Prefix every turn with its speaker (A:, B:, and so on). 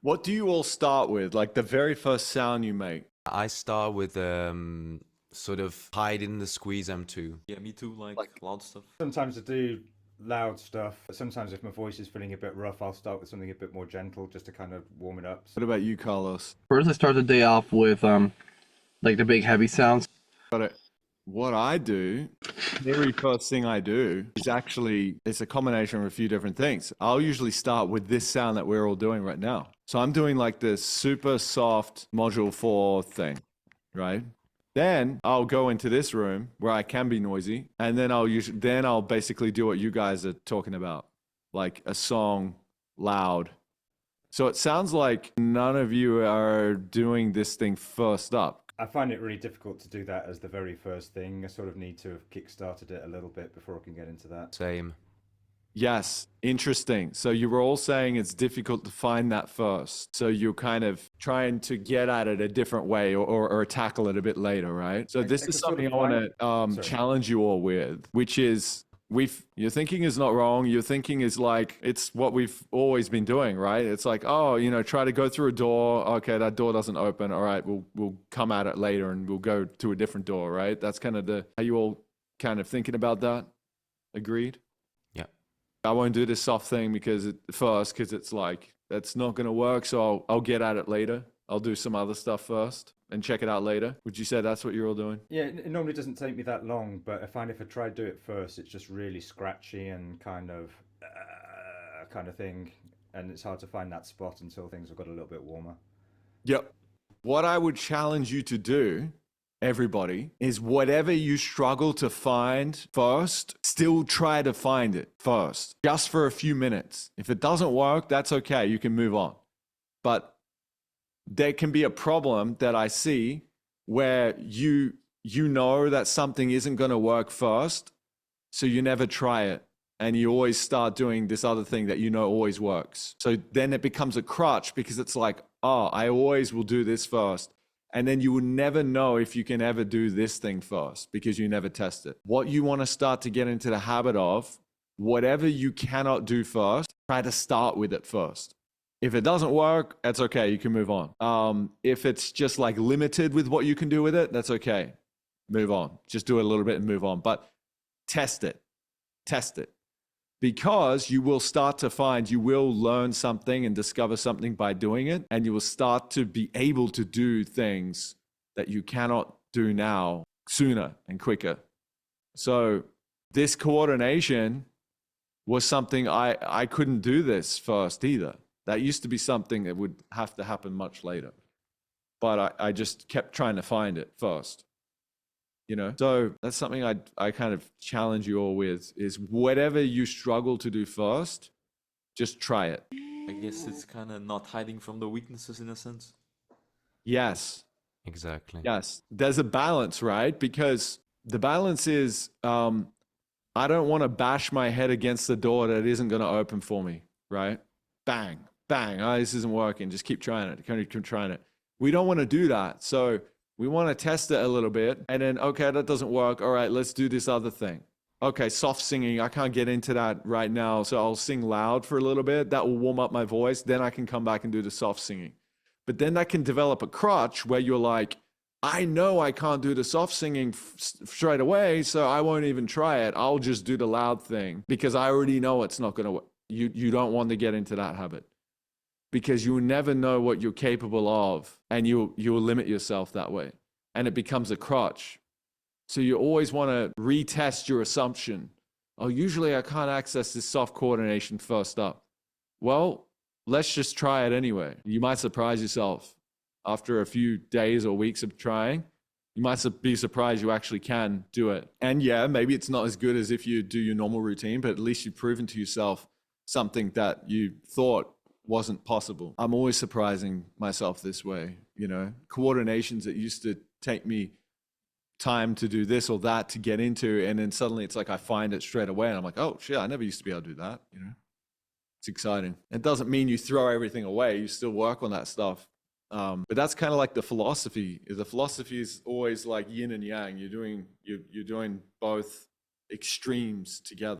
A: What do you all start with? Like the very first sound you make?
B: I start with sort of hide in the squeeze M2.
C: Yeah, me too, like
A: Like,
C: loud stuff.
D: Sometimes I do loud stuff. Sometimes if my voice is feeling a bit rough, I'll start with something a bit more gentle just to kind of warm it up.
A: what about you, Carlos?
E: First, I start the day off with like the big heavy sounds.
A: Got it. What I do, very first thing I do is actually, it's a combination of a few different things. I'll usually start with this sound that we're all doing right now. So I'm doing like this super soft module 4 thing, right? Then I'll go into this room where I can be noisy, and then I'll basically do what you guys are talking about, like a song loud. So it sounds like none of you are doing this thing first up.
D: I find it really difficult to do that as the very first thing. I sort of need to have kick-started it a little bit before I can get into that.
B: Same.
A: Yes, interesting. So you were all saying it's difficult to find that first. So you're kind of trying to get at it a different way or tackle it a bit later, right? So this is something I want to challenge you all with, which is your thinking is not wrong. Your thinking is like, it's what we've always been doing, right? It's like, oh, try to go through a door. Okay, that door doesn't open. All right, we'll come at it later and we'll go to a different door, right? That's kind of how you all kind of thinking about that. Agreed?
B: Yeah.
A: I won't do this soft thing because it's like, that's not going to work. So I'll get at it later. I'll do some other stuff first and check it out later. Would you say that's what you're all doing?
D: Yeah, it normally doesn't take me that long, but I find if I try to do it first, it's just really scratchy and kind of thing, and it's hard to find that spot until things have got a little bit warmer.
A: Yep. What I would challenge you to do, everybody, is whatever you struggle to find first, still try to find it first, just for a few minutes. If it doesn't work, that's okay. You can move on. But there can be a problem that I see where you know that something isn't going to work first, so you never try it. And you always start doing this other thing that you know always works. So then it becomes a crutch because it's like, oh, I always will do this first. And then you will never know if you can ever do this thing first because you never test it. What you want to start to get into the habit of, whatever you cannot do first, try to start with it first. If it doesn't work, that's okay. You can move on. If it's just like limited with what you can do with it, that's okay. Move on. Just do it a little bit and move on. But test it. Test it. Because you will start to find, you will learn something and discover something by doing it. And you will start to be able to do things that you cannot do now sooner and quicker. So this coordination was something I couldn't do this first either. That used to be something that would have to happen much later. But I just kept trying to find it first. So that's something I kind of challenge you all with, is whatever you struggle to do first, just try it.
C: I guess it's kind of not hiding from the weaknesses in a sense.
A: Yes.
B: Exactly.
A: Yes. There's a balance, right? Because the balance is, I don't want to bash my head against the door that isn't going to open for me, right? Bang, bang. Oh, this isn't working. Just keep trying it. Keep trying it. We don't want to do that. So we want to test it a little bit. And then, okay, that doesn't work. All right, let's do this other thing. Okay, soft singing. I can't get into that right now. So I'll sing loud for a little bit. That will warm up my voice. Then I can come back and do the soft singing. But then that can develop a crutch where you're like, I know I can't do the soft singing straight away, so I won't even try it. I'll just do the loud thing because I already know it's not going to work. You don't want to get into that habit because you will never know what you're capable of, and you'll limit yourself that way, and it becomes a crutch. So you always want to retest your assumption. Oh, usually I can't access this soft coordination first up. Well, let's just try it anyway. You might surprise yourself after a few days or weeks of trying. You might be surprised you actually can do it. And yeah, maybe it's not as good as if you do your normal routine, but at least you've proven to yourself something that you thought wasn't possible. I'm always surprising myself this way, coordinations that used to take me time to do this or that to get into, and then suddenly it's like I find it straight away and I'm like, oh shit, I never used to be able to do that. It's exciting. It doesn't mean you throw everything away. You still work on that stuff. But that's kind of like the philosophy. The philosophy is always like yin and yang. You're doing both extremes together.